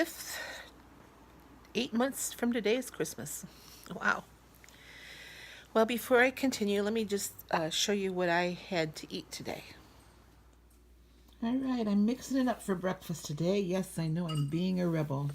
5th. 8 months from today is Christmas. Wow. Well, before I continue, let me just show you what I had to eat today. All right, I'm mixing it up for breakfast today. Yes, I know I'm being a rebel.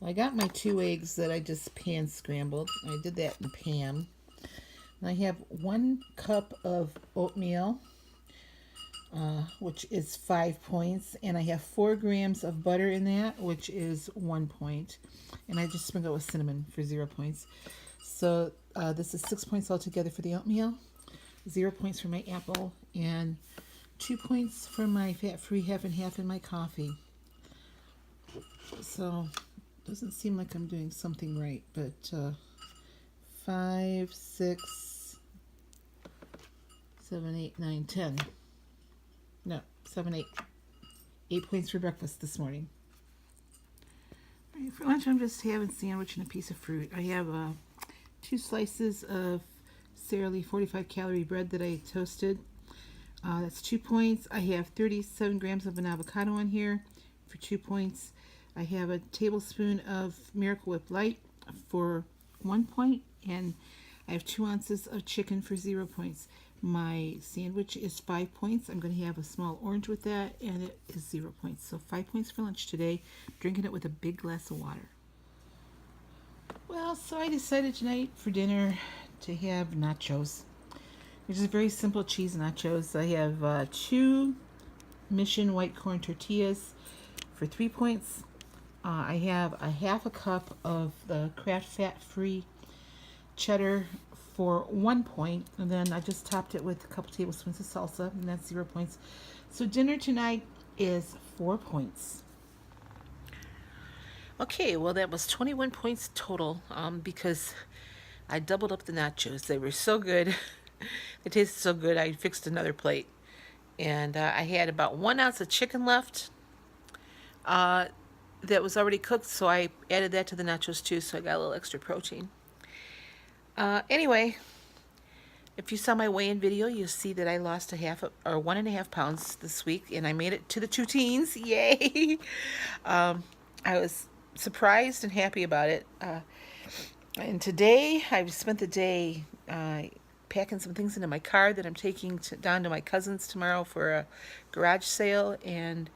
Well, I got my 2 eggs that I just pan scrambled. I did that in Pam. And I have 1 cup of oatmeal, which is 5 points, and I have 4 grams of butter in that, which is 1 point, and I just sprinkle it with cinnamon for 0 points. So this is 6 points altogether for the oatmeal, 0 points for my apple, and 2 points for my fat-free half and half in my coffee. So it doesn't seem like I'm doing something right, but 5, 6, 7, 8, 9, 10. No, 7, 8. 8 points for breakfast this morning. All right, for lunch, I'm just having a sandwich and a piece of fruit. I have 2 slices of Sara Lee 45-calorie bread that I toasted. That's 2 points. I have 37 grams of an avocado on here for 2 points. I have a tablespoon of Miracle Whip Light for 1 point, and I have 2 ounces of chicken for 0 points. My sandwich is 5 points. I'm going to have a small orange with that, and it is 0 points. So 5 points for lunch today, drinking it with a big glass of water. Well, so I decided tonight for dinner to have nachos, which is very simple cheese nachos. I have 2 Mission white corn tortillas for 3 points. I have a half a cup of the Kraft fat-free cheddar for 1 point, and then I just topped it with a couple tablespoons of salsa, and that's 0 points. So dinner tonight is 4 points. Okay, well that was 21 points total because I doubled up the nachos. They were so good. They tasted so good, I fixed another plate. And I had about 1 ounce of chicken left that was already cooked, so I added that to the nachos too, so I got a little extra protein. Anyway, if you saw my weigh-in video, you'll see that I lost 1.5 pounds this week, and I made it to the 2 teens. Yay! I was surprised and happy about it. And today, I've spent the day packing some things into my car that I'm taking down to my cousin's tomorrow for a garage sale, and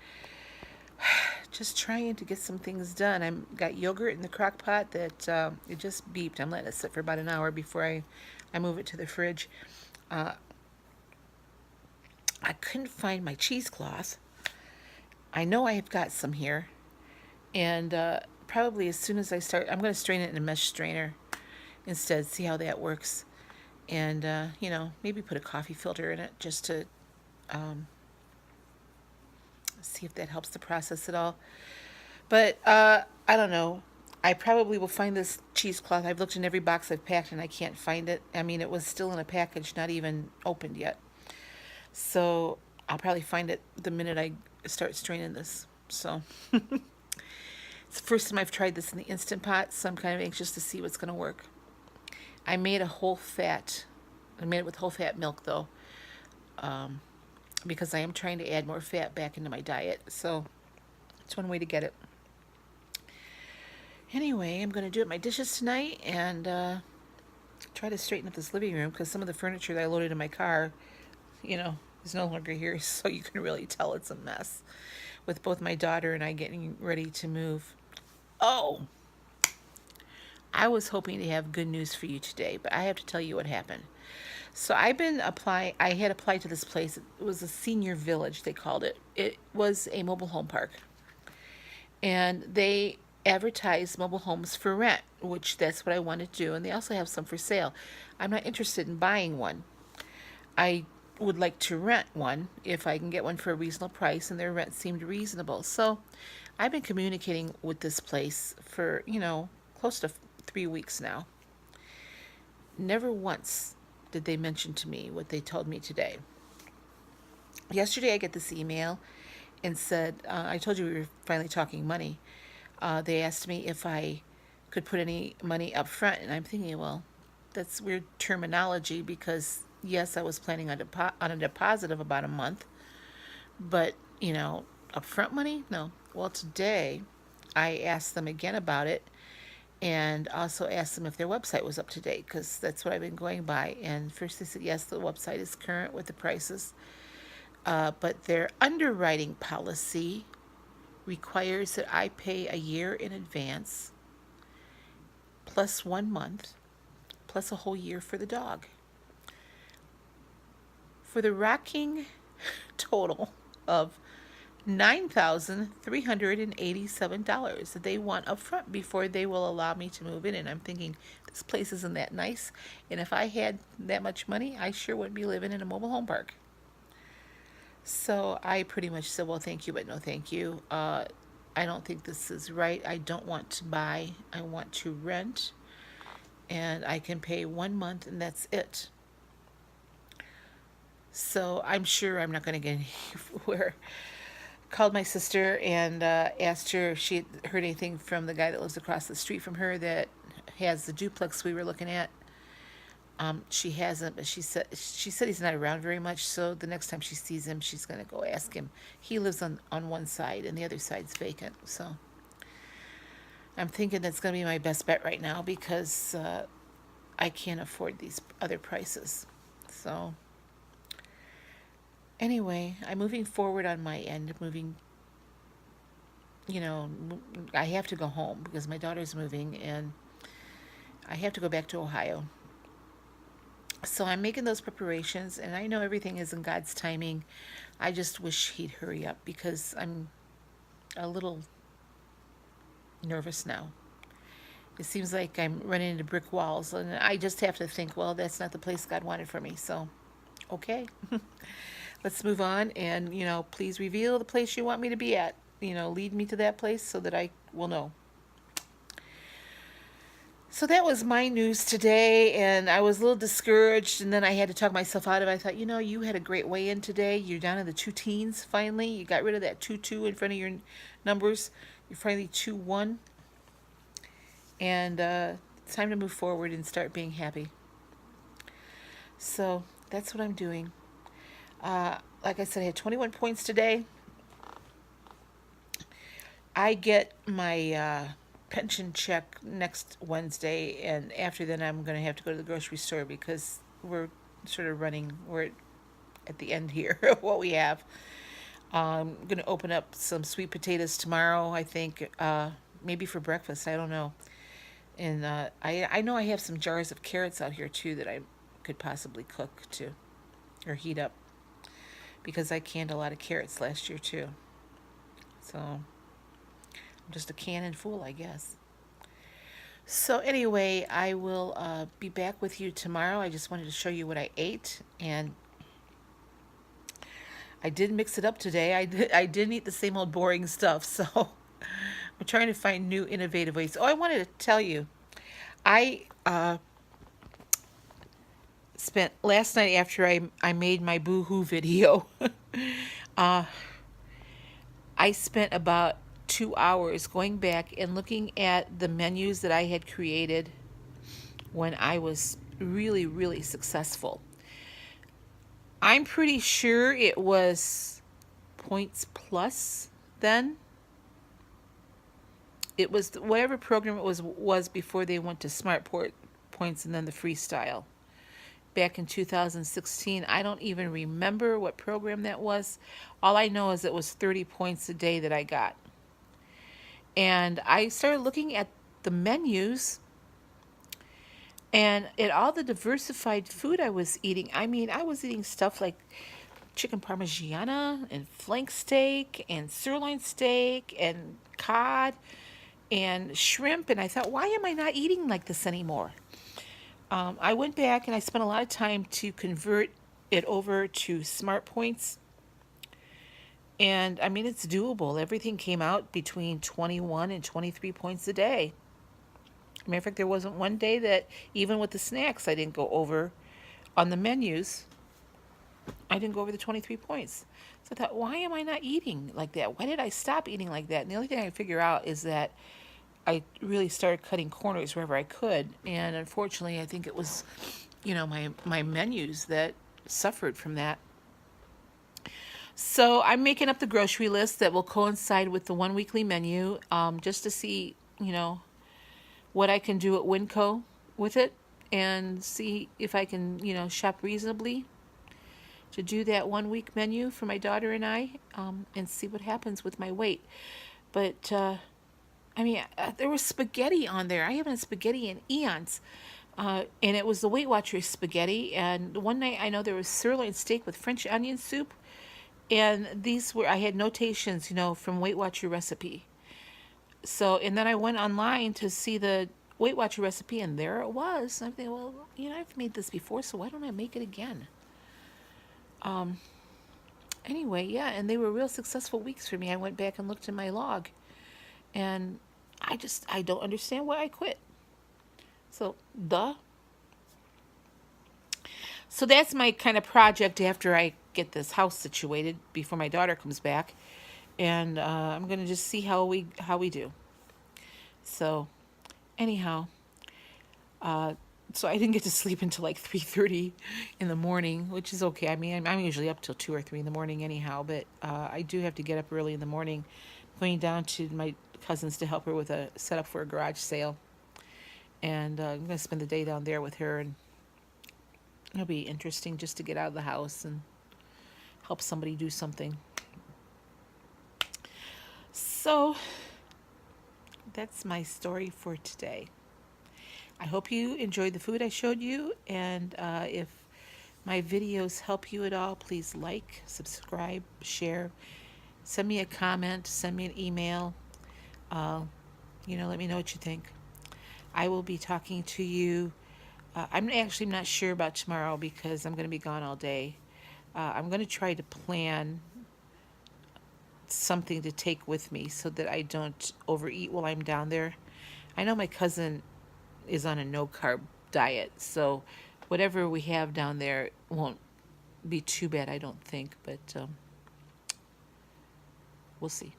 just trying to get some things done. I've got yogurt in the crock pot that it just beeped. I'm letting it sit for about an hour before I move it to the fridge. I couldn't find my cheesecloth. I know I've got some here, and probably as soon as I start, I'm going to strain it in a mesh strainer instead, see how that works, and maybe put a coffee filter in it just to see if that helps the process at all. But I don't know. I probably will find this cheesecloth. I've looked in every box I've packed and I can't find it. I mean, it was still in a package, not even opened yet. So I'll probably find it the minute I start straining this. So it's the first time I've tried this in the Instant Pot, so I'm kind of anxious to see what's going to work. I made it with whole fat milk though, because I am trying to add more fat back into my diet. So it's one way to get it. Anyway, I'm going to do my dishes tonight and try to straighten up this living room because some of the furniture that I loaded in my car, is no longer here. So you can really tell it's a mess with both my daughter and I getting ready to move. Oh, I was hoping to have good news for you today, but I have to tell you what happened. So I had applied to this place. It was a senior village, they called it. It was a mobile home park. And they advertise mobile homes for rent, which that's what I wanted to do. And they also have some for sale. I'm not interested in buying one. I would like to rent one if I can get one for a reasonable price, and their rent seemed reasonable. So I've been communicating with this place for, close to 3 weeks now. Never once did they mention to me what they told me today. Yesterday I get this email and said, I told you we were finally talking money. They asked me if I could put any money up front, and I'm thinking, well, that's weird terminology because, yes, I was planning on a deposit of about a month, but, upfront money? No. Well, today I asked them again about it and also asked them if their website was up to date because that's what I've been going by. And first they said, yes, the website is current with the prices, but their underwriting policy requires that I pay a year in advance, plus 1 month, plus a whole year for the dog. For the rocking total of $9,387 that they want up front before they will allow me to move in. And I'm thinking, this place isn't that nice. And if I had that much money, I sure wouldn't be living in a mobile home park. So I pretty much said, well, thank you, but no thank you. I don't think this is right. I don't want to buy. I want to rent. And I can pay 1 month and that's it. So I'm sure I'm not going to get anywhere. Called my sister and asked her if she had heard anything from the guy that lives across the street from her that has the duplex we were looking at. She hasn't, but she said he's not around very much. So the next time she sees him, she's gonna go ask him. He lives on one side, and the other side's vacant. So I'm thinking that's gonna be my best bet right now because I can't afford these other prices. So anyway, I'm moving forward on my end. I have to go home because my daughter's moving, and I have to go back to Ohio. So I'm making those preparations, and I know everything is in God's timing. I just wish he'd hurry up because I'm a little nervous now. It seems like I'm running into brick walls, and I just have to think, well, that's not the place God wanted for me. So, okay, let's move on, and, please reveal the place you want me to be at. Lead me to that place so that I will know. So that was my news today, and I was a little discouraged, and then I had to talk myself out of it. I thought, you had a great weigh-in today. You're down in the two teens, finally. You got rid of that 2-2 in front of your numbers. You're finally 2-1. And it's time to move forward and start being happy. So that's what I'm doing. Like I said, I had 21 points today. I get my pension check next Wednesday, and after then I'm going to have to go to the grocery store because we're we're at the end here of what we have. I'm going to open up some sweet potatoes tomorrow, I think, maybe for breakfast, I don't know. And I know I have some jars of carrots out here too that I could possibly cook too, or heat up, because I canned a lot of carrots last year too. So just a cannon fool, I guess. So anyway, I will be back with you tomorrow. I just wanted to show you what I ate, and I did mix it up today. I didn't eat the same old boring stuff, so I'm trying to find new innovative ways. Oh, I wanted to tell you, I spent last night after I made my boo-hoo video. I spent about 2 hours going back and looking at the menus that I had created when I was really, really successful. I'm pretty sure it was Points Plus then. It was whatever program it was before they went to Smart Points and then the Freestyle. Back in 2016, I don't even remember what program that was. All I know is it was 30 points a day that I got. And I started looking at the menus and at all the diversified food I was eating. I mean, I was eating stuff like chicken parmigiana and flank steak and sirloin steak and cod and shrimp. And I thought, why am I not eating like this anymore? I went back and I spent a lot of time to convert it over to Smart Points. And I mean, it's doable. Everything came out between 21 and 23 points a day. Matter of fact, there wasn't one day that, even with the snacks, I didn't go over on the menus. I didn't go over the 23 points. So I thought, why am I not eating like that? Why did I stop eating like that? And the only thing I could figure out is that I really started cutting corners wherever I could. And unfortunately, I think it was, my menus that suffered from that. So I'm making up the grocery list that will coincide with the 1 weekly menu, just to see, what I can do at Winco with it, and see if I can, shop reasonably to do that 1 week menu for my daughter and I, and see what happens with my weight. But I mean, there was spaghetti on there. I haven't had spaghetti in eons. And it was the Weight Watchers spaghetti. And one night I know there was sirloin steak with French onion soup. And these were, I had notations, from Weight Watcher recipe. So, and then I went online to see the Weight Watcher recipe, and there it was. I'm thinking, well, I've made this before, so why don't I make it again? Anyway, yeah, and they were real successful weeks for me. I went back and looked in my log, and I don't understand why I quit. So, So that's my kind of project after I get this house situated before my daughter comes back, and I'm gonna just see how we do. So, anyhow, so I didn't get to sleep until like 3:30 in the morning, which is okay. I mean, I'm usually up till 2 or 3 in the morning anyhow, but I do have to get up early in the morning, going down to my cousin's to help her with a setup for a garage sale, and I'm gonna spend the day down there with her, and it'll be interesting just to get out of the house and help somebody do something. So that's my story for today. I hope you enjoyed the food I showed you, and if my videos help you at all, please like, subscribe, share, send me a comment, send me an email. Let me know what you think. I will be talking to you. I'm actually not sure about tomorrow because I'm going to be gone all day. I'm going to try to plan something to take with me so that I don't overeat while I'm down there. I know my cousin is on a no carb diet, so whatever we have down there won't be too bad, I don't think, but we'll see.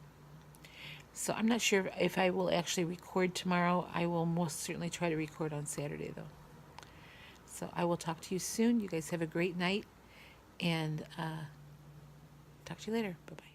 So I'm not sure if I will actually record tomorrow. I will most certainly try to record on Saturday, though. So I will talk to you soon. You guys have a great night, and talk to you later. Bye-bye.